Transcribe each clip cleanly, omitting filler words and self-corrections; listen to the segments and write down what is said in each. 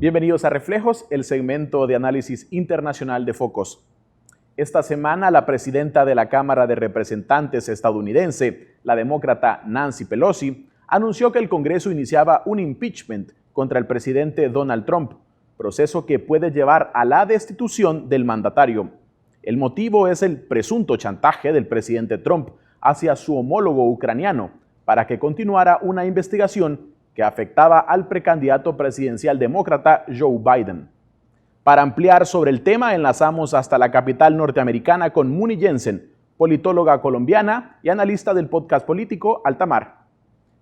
Bienvenidos a Reflejos, el segmento de análisis internacional de Focus. Esta semana, la presidenta de la Cámara de Representantes estadounidense, la demócrata Nancy Pelosi, anunció que el Congreso iniciaba un impeachment contra el presidente Donald Trump, proceso que puede llevar a la destitución del mandatario. El motivo es el presunto chantaje del presidente Trump hacia su homólogo ucraniano para que continuara una investigación que afectaba al precandidato presidencial demócrata Joe Biden. Para ampliar sobre el tema, enlazamos hasta la capital norteamericana con Muni Jensen, politóloga colombiana y analista del podcast político Altamar.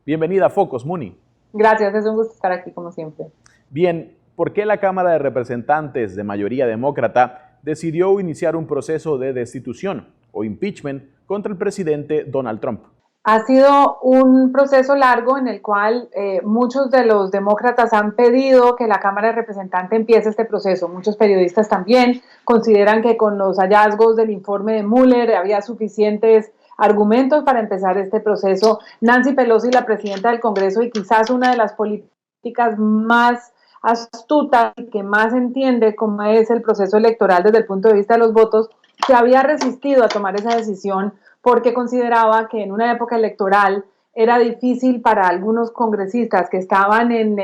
Bienvenida a Focus, Muni. Gracias, es un gusto estar aquí como siempre. Bien, ¿por qué la Cámara de Representantes de mayoría demócrata decidió iniciar un proceso de destitución o impeachment contra el presidente Donald Trump? Ha sido un proceso largo en el cual muchos de los demócratas han pedido que la Cámara de Representantes empiece este proceso. Muchos periodistas también consideran que con los hallazgos del informe de Mueller había suficientes argumentos para empezar este proceso. Nancy Pelosi, la presidenta del Congreso y quizás una de las políticas más astutas y que más entiende cómo es el proceso electoral desde el punto de vista de los votos, se había resistido a tomar esa decisión porque consideraba que en una época electoral era difícil para algunos congresistas que estaban en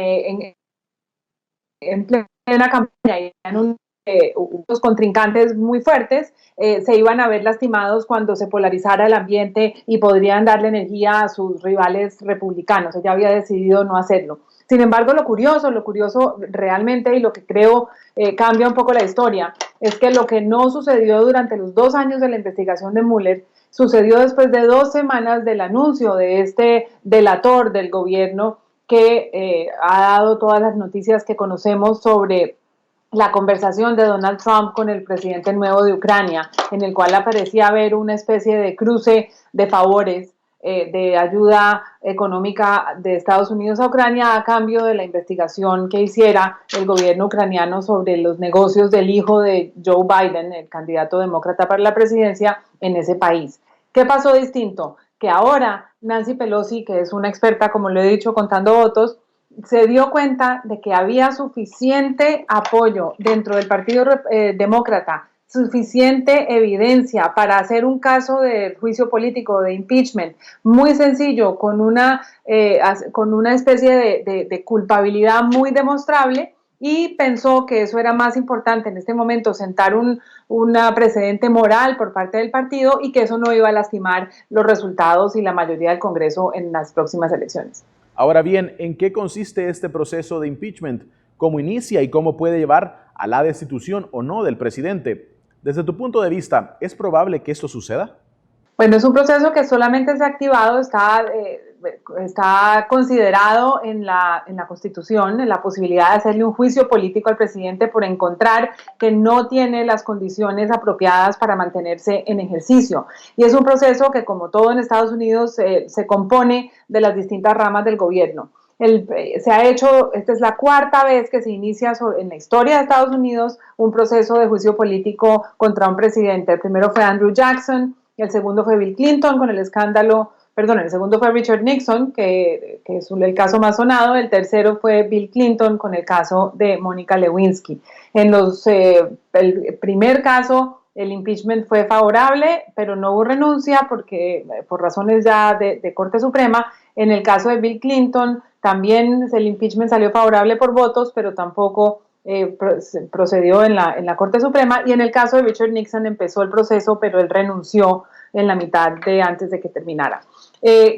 plena campaña y en unos contrincantes muy fuertes, se iban a ver lastimados cuando se polarizara el ambiente y podrían darle energía a sus rivales republicanos. Ella había decidido no hacerlo. Sin embargo, lo curioso realmente y lo que creo cambia un poco la historia es que lo que no sucedió durante los 2 años de la investigación de Mueller sucedió después de 2 semanas del anuncio de este delator del gobierno que ha dado todas las noticias que conocemos sobre la conversación de Donald Trump con el presidente nuevo de Ucrania, en el cual aparecía haber una especie de cruce de favores de ayuda económica de Estados Unidos a Ucrania a cambio de la investigación que hiciera el gobierno ucraniano sobre los negocios del hijo de Joe Biden, el candidato demócrata para la presidencia en ese país. ¿Qué pasó distinto? Que ahora Nancy Pelosi, que es una experta, como lo he dicho, contando votos, se dio cuenta de que había suficiente apoyo dentro del Partido Demócrata, suficiente evidencia para hacer un caso de juicio político, de impeachment, muy sencillo, con una especie de culpabilidad muy demostrable, y pensó que eso era más importante en este momento, sentar un precedente moral por parte del partido y que eso no iba a lastimar los resultados y la mayoría del Congreso en las próximas elecciones. Ahora bien, ¿en qué consiste este proceso de impeachment? ¿Cómo inicia y cómo puede llevar a la destitución o no del presidente? Desde tu punto de vista, ¿es probable que esto suceda? Bueno, es un proceso que solamente se ha activado, está considerado en la Constitución, en la posibilidad de hacerle un juicio político al presidente por encontrar que no tiene las condiciones apropiadas para mantenerse en ejercicio. Y es un proceso que, como todo en Estados Unidos, se compone de las distintas ramas del gobierno. Se ha hecho, esta es la 4ª vez que se inicia en la historia de Estados Unidos un proceso de juicio político contra un presidente. El primero fue Andrew Jackson, el segundo fue Bill Clinton con el escándalo, el segundo fue Richard Nixon, que es el caso más sonado, el tercero fue Bill Clinton con el caso de Mónica Lewinsky. En el primer caso, el impeachment fue favorable, pero no hubo renuncia porque por razones ya de Corte Suprema. En el caso de Bill Clinton, también el impeachment salió favorable por votos, pero tampoco procedió en la Corte Suprema. Y en el caso de Richard Nixon empezó el proceso, pero él renunció en la mitad antes de que terminara.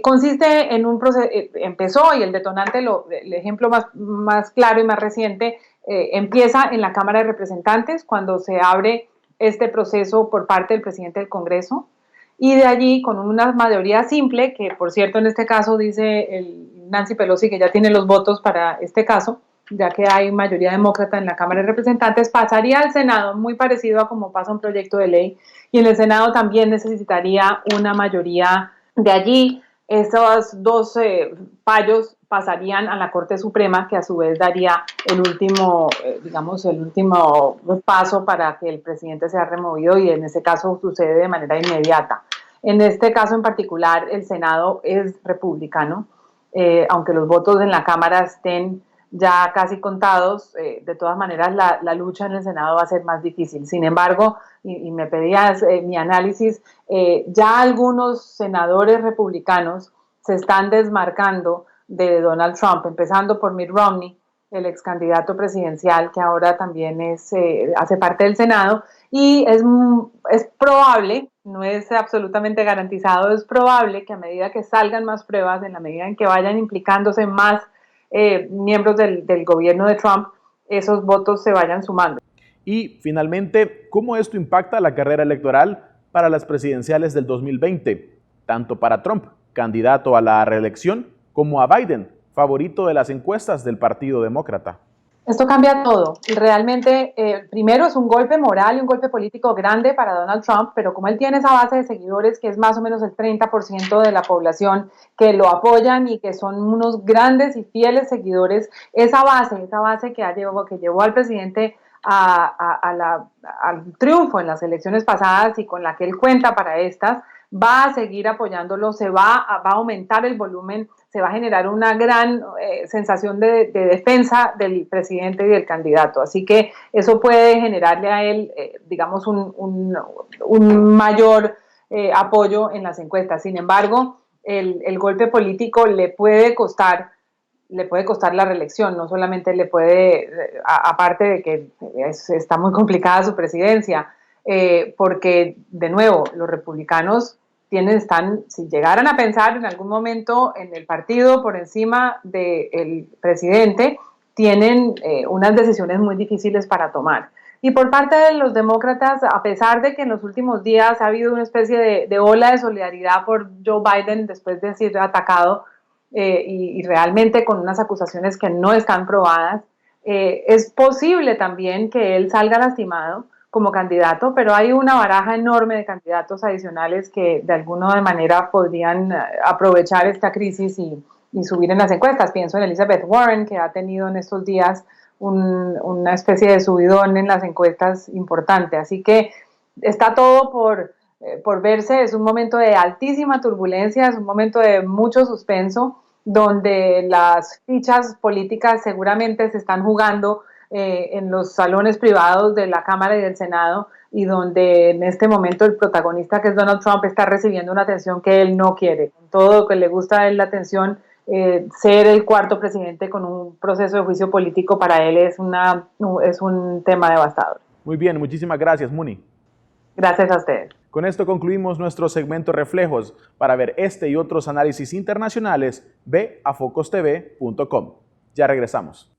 Consiste en un proceso, empezó, y el detonante, el ejemplo más claro y más reciente, empieza en la Cámara de Representantes cuando se abre este proceso por parte del presidente del Congreso, y de allí con una mayoría simple, que por cierto en este caso dice Nancy Pelosi que ya tiene los votos para este caso, ya que hay mayoría demócrata en la Cámara de Representantes, pasaría al Senado, muy parecido a como pasa un proyecto de ley, y en el Senado también necesitaría una mayoría. De allí, esos 2 fallos pasarían a la Corte Suprema, que a su vez daría el último paso para que el presidente sea removido, y en ese caso sucede de manera inmediata. En este caso en particular, el Senado es republicano, aunque los votos en la Cámara estén ya casi contados. De todas maneras, la lucha en el Senado va a ser más difícil. Sin embargo, y me pedías mi análisis, ya algunos senadores republicanos se están desmarcando de Donald Trump, empezando por Mitt Romney, el ex candidato presidencial, que ahora también hace parte del Senado, y es probable, no es absolutamente garantizado, es probable que a medida que salgan más pruebas, en la medida en que vayan implicándose más miembros del gobierno de Trump, esos votos se vayan sumando. Y finalmente, ¿cómo esto impacta la carrera electoral para las presidenciales del 2020? Tanto para Trump, candidato a la reelección, como a Biden, favorito de las encuestas del Partido Demócrata. Esto cambia todo. Realmente, primero es un golpe moral y un golpe político grande para Donald Trump, pero como él tiene esa base de seguidores, que es más o menos el 30% de la población que lo apoyan y que son unos grandes y fieles seguidores, esa base que llevó al presidente al triunfo en las elecciones pasadas y con la que él cuenta para estas, va a seguir apoyándolo, va a aumentar el volumen, se va a generar una gran sensación de defensa del presidente y del candidato. Así que eso puede generarle a él, digamos, un mayor apoyo en las encuestas. Sin embargo, el golpe político le puede costar la reelección, no solamente le puede, aparte de que está muy complicada su presidencia, porque, de nuevo, los republicanos si llegaran a pensar en algún momento en el partido por encima del presidente, tienen unas decisiones muy difíciles para tomar. Y por parte de los demócratas, a pesar de que en los últimos días ha habido una especie de ola de solidaridad por Joe Biden después de ser atacado y realmente con unas acusaciones que no están probadas, es posible también que él salga lastimado como candidato, pero hay una baraja enorme de candidatos adicionales que de alguna manera podrían aprovechar esta crisis y subir en las encuestas. Pienso en Elizabeth Warren, que ha tenido en estos días una especie de subidón en las encuestas importante. Así que está todo por verse. Es un momento de altísima turbulencia, es un momento de mucho suspenso, donde las fichas políticas seguramente se están jugando en los salones privados de la Cámara y del Senado, y donde en este momento el protagonista, que es Donald Trump, está recibiendo una atención que él no quiere. Con todo lo que le gusta a él la atención, ser el cuarto presidente con un proceso de juicio político para él es un tema devastador. Muy bien, muchísimas gracias, Muni. Gracias a ustedes. Con esto concluimos nuestro segmento Reflejos. Para ver este y otros análisis internacionales, ve a focostv.com. Ya regresamos.